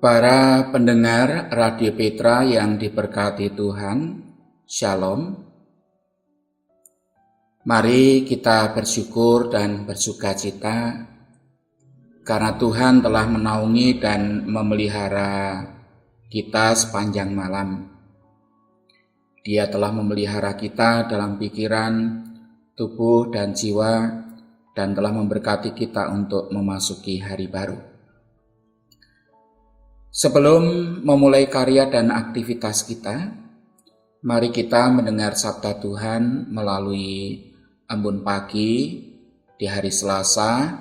Para pendengar Radio Petra yang diberkati Tuhan, Shalom. Mari kita bersyukur dan bersukacita karena Tuhan telah menaungi dan memelihara kita sepanjang malam. Dia telah memelihara kita dalam pikiran, tubuh, dan jiwa, dan telah memberkati kita untuk memasuki hari baru. Sebelum memulai karya dan aktivitas kita, mari kita mendengar sabda Tuhan melalui Embun Pagi di hari Selasa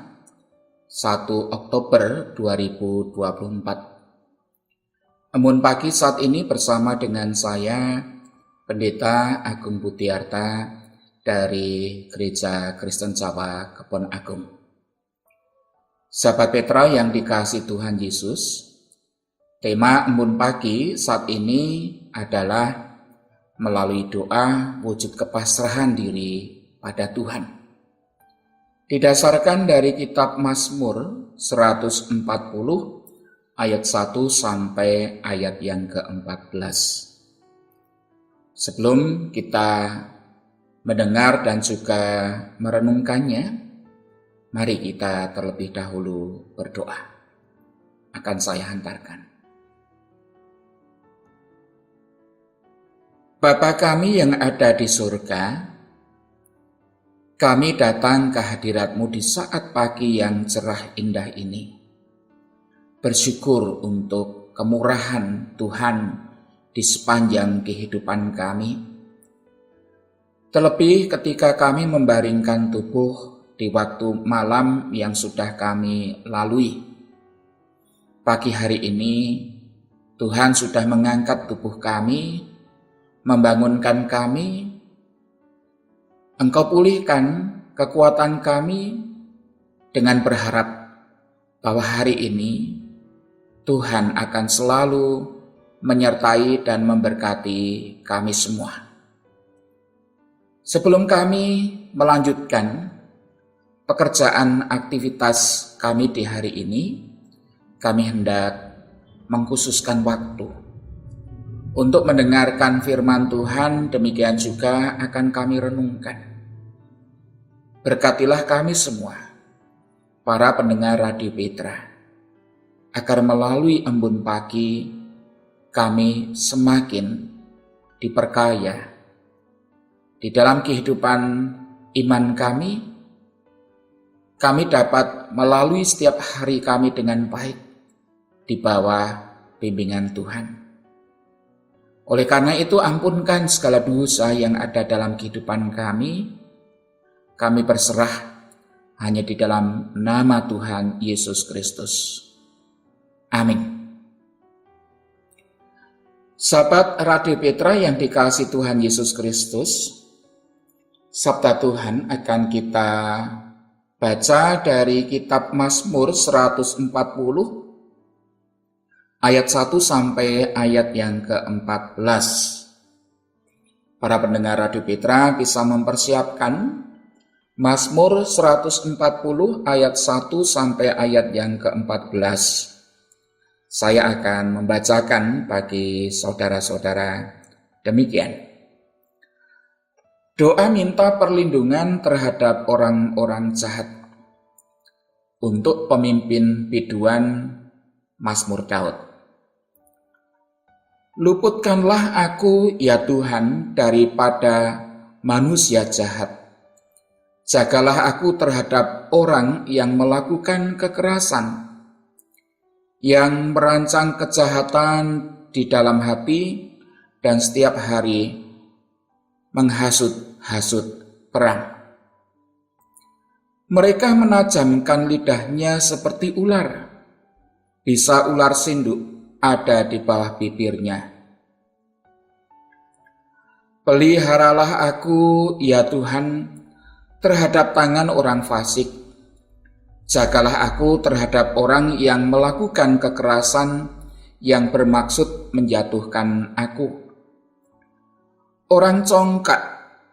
1 Oktober 2024. Embun Pagi saat ini bersama dengan saya, Pendeta Agung Butiarta dari Gereja Kristen Jawa Kebon Agung. Sahabat Petra yang dikasihi Tuhan Yesus, tema Embun Pagi saat ini adalah melalui doa wujud kepasrahan diri pada Tuhan. Didasarkan dari kitab Mazmur 140 ayat 1 sampai ayat yang ke-14. Sebelum kita mendengar dan juga merenungkannya, mari kita terlebih dahulu berdoa. Akan saya hantarkan. Bapa kami yang ada di surga, kami datang ke hadirat-Mu di saat pagi yang cerah indah ini. Bersyukur untuk kemurahan Tuhan di sepanjang kehidupan kami. Terlebih ketika kami membaringkan tubuh di waktu malam yang sudah kami lalui. Pagi hari ini, Tuhan sudah mengangkat tubuh kami, membangunkan kami. Engkau pulihkan kekuatan kami dengan berharap bahwa hari ini Tuhan akan selalu menyertai dan memberkati kami semua. Sebelum kami melanjutkan pekerjaan aktivitas kami di hari ini, kami hendak mengkhususkan waktu untuk mendengarkan firman Tuhan, demikian juga akan kami renungkan. Berkatilah kami semua, para pendengar Radio Petra, agar melalui Embun Pagi kami semakin diperkaya di dalam kehidupan iman kami. Kami dapat melalui setiap hari kami dengan baik di bawah bimbingan Tuhan. Oleh karena itu, ampunkan segala dosa yang ada dalam kehidupan kami. Kami berserah hanya di dalam nama Tuhan Yesus Kristus. Amin. Sahabat Radio Petra yang dikasihi Tuhan Yesus Kristus, sabda Tuhan akan kita baca dari kitab Mazmur 140 ayat 1 sampai ayat yang ke-14. Para pendengar Radio Petra bisa mempersiapkan Mazmur 140 ayat 1 sampai ayat yang ke-14. Saya akan membacakan bagi saudara-saudara demikian. Doa minta perlindungan terhadap orang-orang jahat. Untuk pemimpin biduan Mazmur Daud. Luputkanlah aku, ya Tuhan, daripada manusia jahat. Jagalah aku terhadap orang yang melakukan kekerasan, yang merancang kejahatan di dalam hati dan setiap hari menghasut-hasut perang. Mereka menajamkan lidahnya seperti ular, bisa ular sinduk ada di bawah bibirnya. Peliharalah aku, ya Tuhan, terhadap tangan orang fasik. Jagalah aku terhadap orang yang melakukan kekerasan yang bermaksud menjatuhkan aku. Orang congkak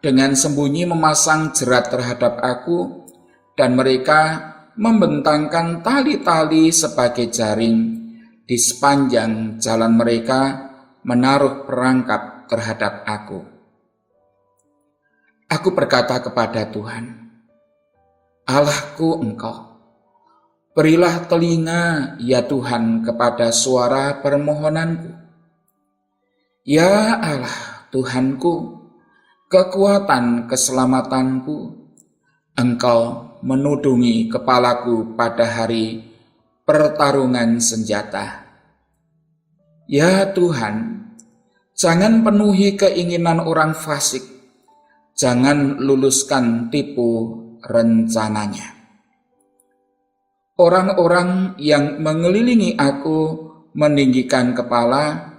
dengan sembunyi memasang jerat terhadap aku, dan mereka membentangkan tali-tali sebagai jaring di sepanjang jalan mereka menaruh perangkap terhadap aku. Aku berkata kepada Tuhan, Allahku Engkau, berilah telinga ya Tuhan kepada suara permohonanku. Ya Allah Tuhanku, kekuatan keselamatanku, Engkau menudungi kepalaku pada hari pertarungan senjata. Ya Tuhan, jangan penuhi keinginan orang fasik, jangan luluskan tipu rencananya. Orang-orang yang mengelilingi aku meninggikan kepala,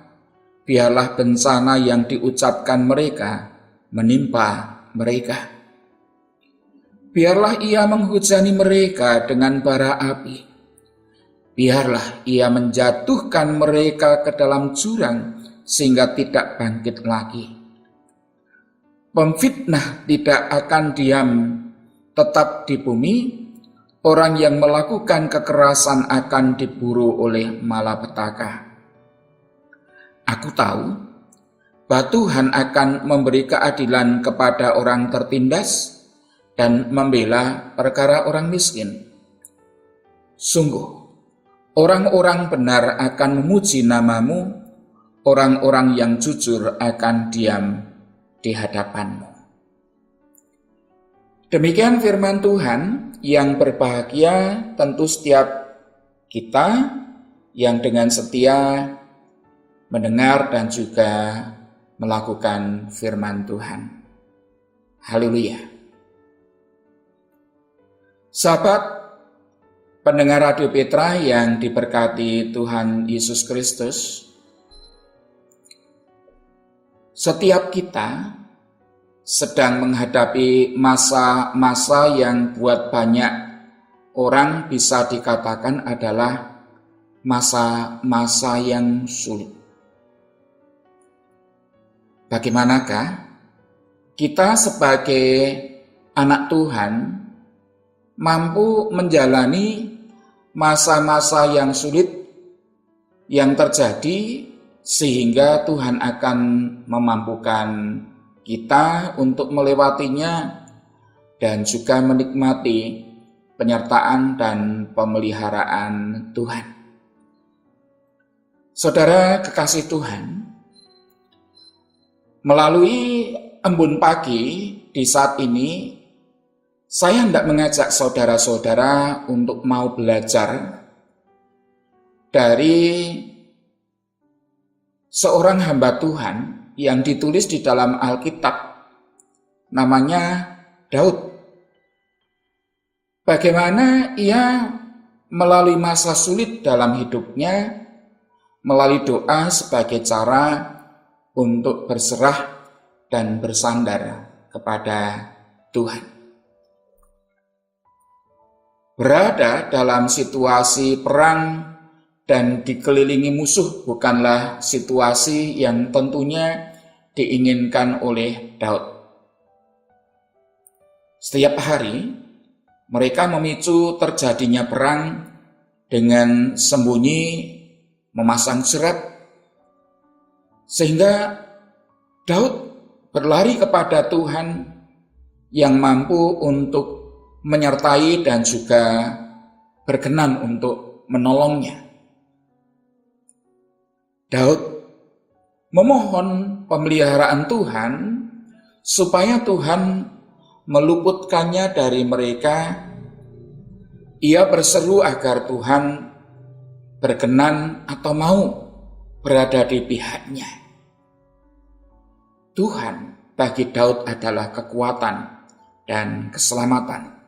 biarlah bencana yang diucapkan mereka menimpa mereka. Biarlah ia menghujani mereka dengan bara api. Biarlah ia menjatuhkan mereka ke dalam jurang sehingga tidak bangkit lagi. Pemfitnah tidak akan diam tetap di bumi. Orang yang melakukan kekerasan akan diburu oleh malapetaka. Aku tahu bahwa Tuhan akan memberi keadilan kepada orang tertindas dan membela perkara orang miskin. Sungguh, orang-orang benar akan memuji namamu, orang-orang yang jujur akan diam di hadapanmu. Demikian firman Tuhan. Yang berbahagia tentu setiap kita yang dengan setia mendengar dan juga melakukan firman Tuhan. Haleluya. Sahabat pendengar Radio Petra yang diberkati Tuhan Yesus Kristus, setiap kita sedang menghadapi masa-masa yang buat banyak orang bisa dikatakan adalah masa-masa yang sulit. Bagaimanakah kita sebagai anak Tuhan mampu menjalani masa-masa yang sulit yang terjadi sehingga Tuhan akan memampukan kita untuk melewatinya dan juga menikmati penyertaan dan pemeliharaan Tuhan. Saudara kekasih Tuhan, melalui embun pagi di saat ini, saya hendak mengajak saudara-saudara untuk mau belajar dari seorang hamba Tuhan yang ditulis di dalam Alkitab, namanya Daud. Bagaimana ia melalui masa sulit dalam hidupnya, melalui doa sebagai cara untuk berserah dan bersandar kepada Tuhan. Berada dalam situasi perang dan dikelilingi musuh bukanlah situasi yang tentunya diinginkan oleh Daud. Setiap hari mereka memicu terjadinya perang dengan sembunyi memasang serat, sehingga Daud berlari kepada Tuhan yang mampu untuk menyertai dan juga berkenan untuk menolongnya. Daud memohon pemeliharaan Tuhan supaya Tuhan meluputkannya dari mereka. Ia berseru agar Tuhan berkenan atau mau berada di pihaknya. Tuhan bagi Daud adalah kekuatan dan keselamatan.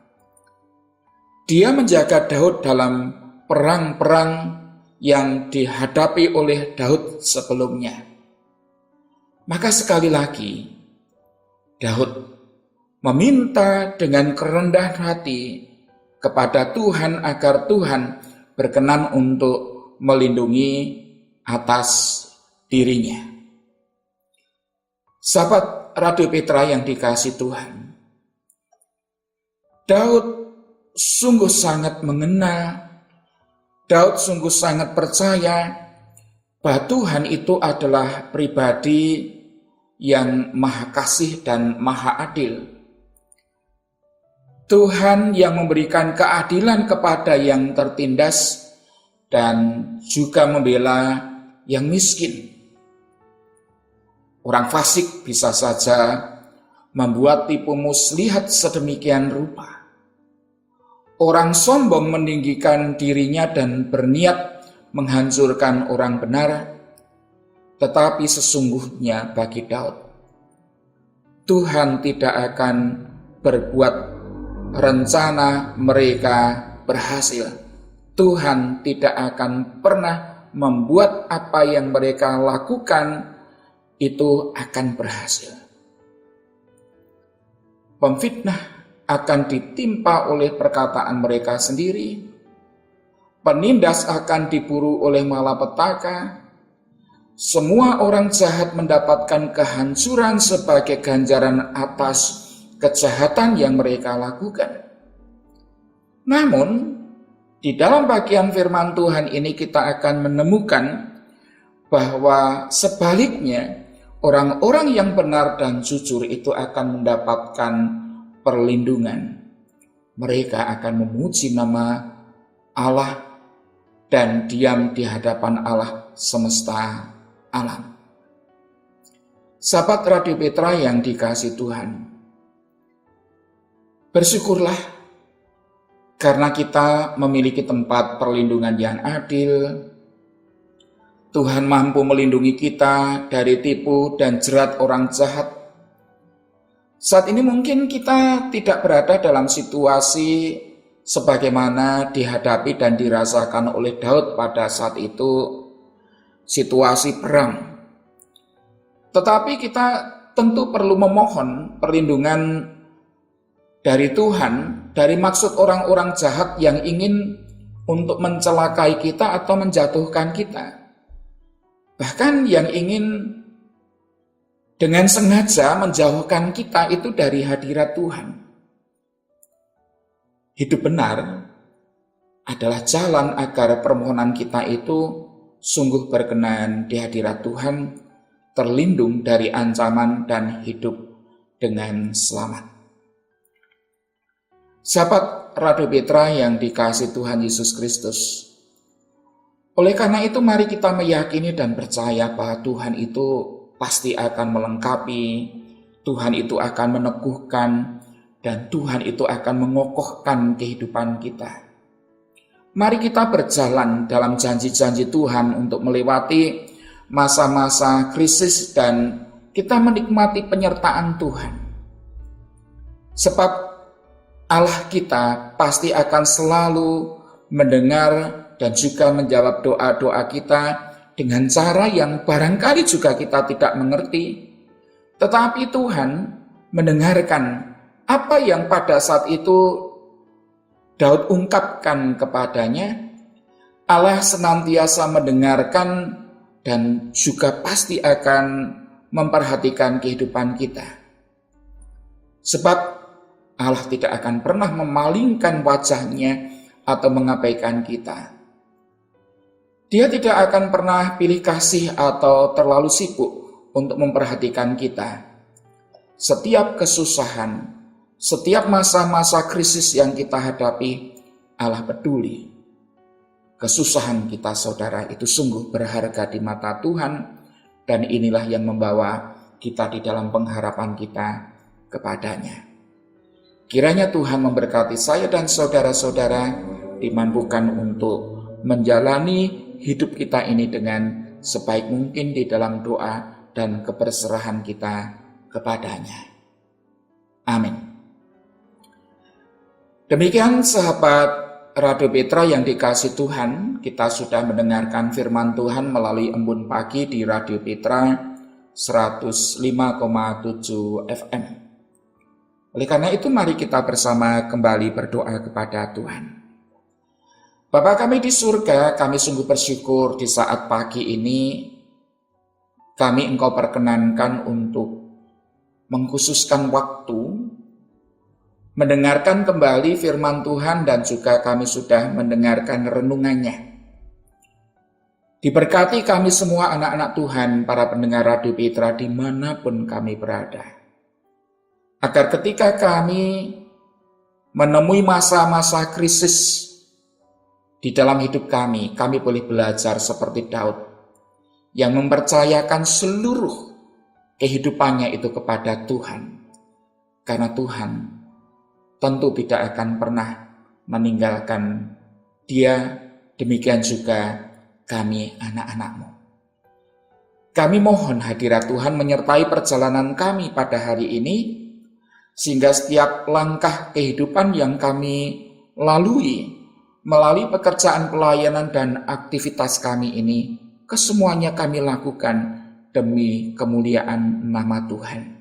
Dia menjaga Daud dalam perang-perang yang dihadapi oleh Daud sebelumnya. Maka sekali lagi, Daud meminta dengan kerendahan hati kepada Tuhan agar Tuhan berkenan untuk melindungi atas dirinya. Sahabat Radio Petra yang dikasihi Tuhan, Daud sungguh sangat mengenal Daud sungguh sangat percaya bahwa Tuhan itu adalah pribadi yang maha kasih dan maha adil. Tuhan yang memberikan keadilan kepada yang tertindas dan juga membela yang miskin. Orang fasik bisa saja membuat tipu muslihat sedemikian rupa. Orang sombong meninggikan dirinya dan berniat menghancurkan orang benar, tetapi sesungguhnya bagi Daud, Tuhan tidak akan berbuat rencana mereka berhasil. Tuhan tidak akan pernah membuat apa yang mereka lakukan itu akan berhasil. Pemfitnah akan ditimpa oleh perkataan mereka sendiri. Penindas akan diburu oleh malapetaka. Semua orang jahat mendapatkan kehancuran sebagai ganjaran atas kejahatan yang mereka lakukan. Namun, di dalam bagian firman Tuhan ini kita akan menemukan bahwa sebaliknya orang-orang yang benar dan jujur itu akan mendapatkan perlindungan. Mereka akan memuji nama Allah dan diam di hadapan Allah semesta alam. Sahabat Radio Petra yang dikasihi Tuhan, bersyukurlah karena kita memiliki tempat perlindungan yang adil. Tuhan mampu melindungi kita dari tipu dan jerat orang jahat. Saat ini mungkin kita tidak berada dalam situasi sebagaimana dihadapi dan dirasakan oleh Daud pada saat itu, situasi perang. Tetapi kita tentu perlu memohon perlindungan dari Tuhan, dari maksud orang-orang jahat yang ingin untuk mencelakai kita atau menjatuhkan kita. Bahkan yang ingin dengan sengaja menjauhkan kita itu dari hadirat Tuhan. Hidup benar adalah jalan agar permohonan kita itu sungguh berkenan di hadirat Tuhan, terlindung dari ancaman dan hidup dengan selamat. Sahabat Radio Petra yang dikasihi Tuhan Yesus Kristus, oleh karena itu mari kita meyakini dan percaya bahwa Tuhan itu pasti akan melengkapi, Tuhan itu akan meneguhkan, dan Tuhan itu akan mengokohkan kehidupan kita. Mari kita berjalan dalam janji-janji Tuhan untuk melewati masa-masa krisis dan kita menikmati penyertaan Tuhan. Sebab Allah kita pasti akan selalu mendengar dan juga menjawab doa-doa kita dengan cara yang barangkali juga kita tidak mengerti. Tetapi Tuhan mendengarkan apa yang pada saat itu Daud ungkapkan kepadanya. Allah senantiasa mendengarkan dan juga pasti akan memperhatikan kehidupan kita. Sebab Allah tidak akan pernah memalingkan wajahnya atau mengabaikan kita. Dia tidak akan pernah pilih kasih atau terlalu sibuk untuk memperhatikan kita. Setiap kesusahan, setiap masa-masa krisis yang kita hadapi, Allah peduli. Kesusahan kita, saudara, itu sungguh berharga di mata Tuhan, dan inilah yang membawa kita di dalam pengharapan kita kepadanya. Kiranya Tuhan memberkati saya dan saudara-saudara dimampukan untuk menjalani hidup kita ini dengan sebaik mungkin di dalam doa dan keberserahan kita kepadanya. Amin. Demikian sahabat Radio Petra yang dikasihi Tuhan, kita sudah mendengarkan firman Tuhan melalui embun pagi di Radio Petra 105,7 FM. Oleh karena itu mari kita bersama kembali berdoa kepada Tuhan. Bapa kami di surga, kami sungguh bersyukur di saat pagi ini kami Engkau perkenankan untuk mengkhususkan waktu mendengarkan kembali firman Tuhan dan juga kami sudah mendengarkan renungannya. Diberkati kami semua anak-anak Tuhan, para pendengar Radio Petra dimanapun kami berada. Agar ketika kami menemui masa-masa krisis di dalam hidup kami boleh belajar seperti Daud yang mempercayakan seluruh kehidupannya itu kepada Tuhan. Karena Tuhan tentu tidak akan pernah meninggalkan dia, demikian juga kami anak-anak-Mu. Kami mohon hadirat Tuhan menyertai perjalanan kami pada hari ini, sehingga setiap langkah kehidupan yang kami lalui melalui pekerjaan pelayanan dan aktivitas kami ini, kesemuanya kami lakukan demi kemuliaan nama Tuhan.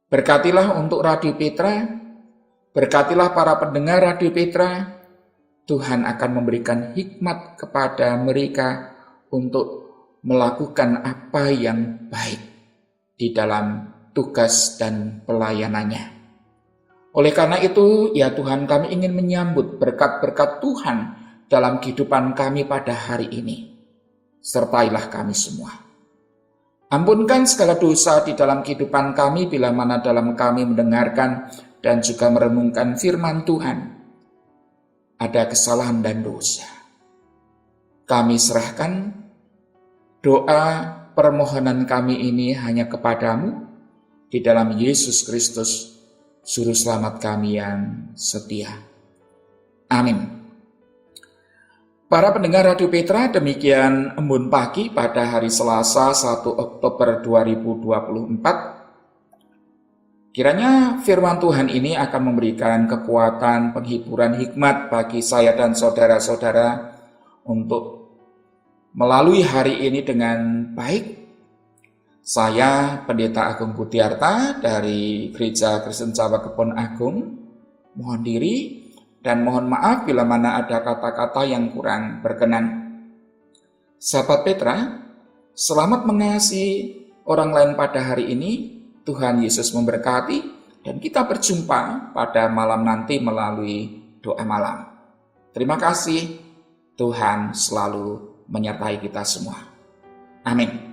Berkatilah untuk Radio Petra, berkatilah para pendengar Radio Petra. Tuhan akan memberikan hikmat kepada mereka untuk melakukan apa yang baik di dalam tugas dan pelayanannya. Oleh karena itu, ya Tuhan, kami ingin menyambut berkat-berkat Tuhan dalam kehidupan kami pada hari ini. Sertailah kami semua. Ampunkan segala dosa di dalam kehidupan kami bila mana dalam kami mendengarkan dan juga merenungkan firman Tuhan ada kesalahan dan dosa. Kami serahkan doa permohonan kami ini hanya kepadamu di dalam Yesus Kristus, Juru Selamat kami yang setia. Amin. Para pendengar Radio Petra, demikian embun pagi pada hari Selasa 1 Oktober 2024. Kiranya firman Tuhan ini akan memberikan kekuatan, penghiburan, hikmat bagi saya dan saudara-saudara untuk melalui hari ini dengan baik. Saya Pendeta Agung Budiarta dari Gereja Kristen Jawa Kebon Agung, mohon diri dan mohon maaf bila mana ada kata-kata yang kurang berkenan. Sahabat Petra, selamat mengasihi orang lain pada hari ini. Tuhan Yesus memberkati dan kita berjumpa pada malam nanti melalui doa malam. Terima kasih, Tuhan selalu menyertai kita semua. Amin.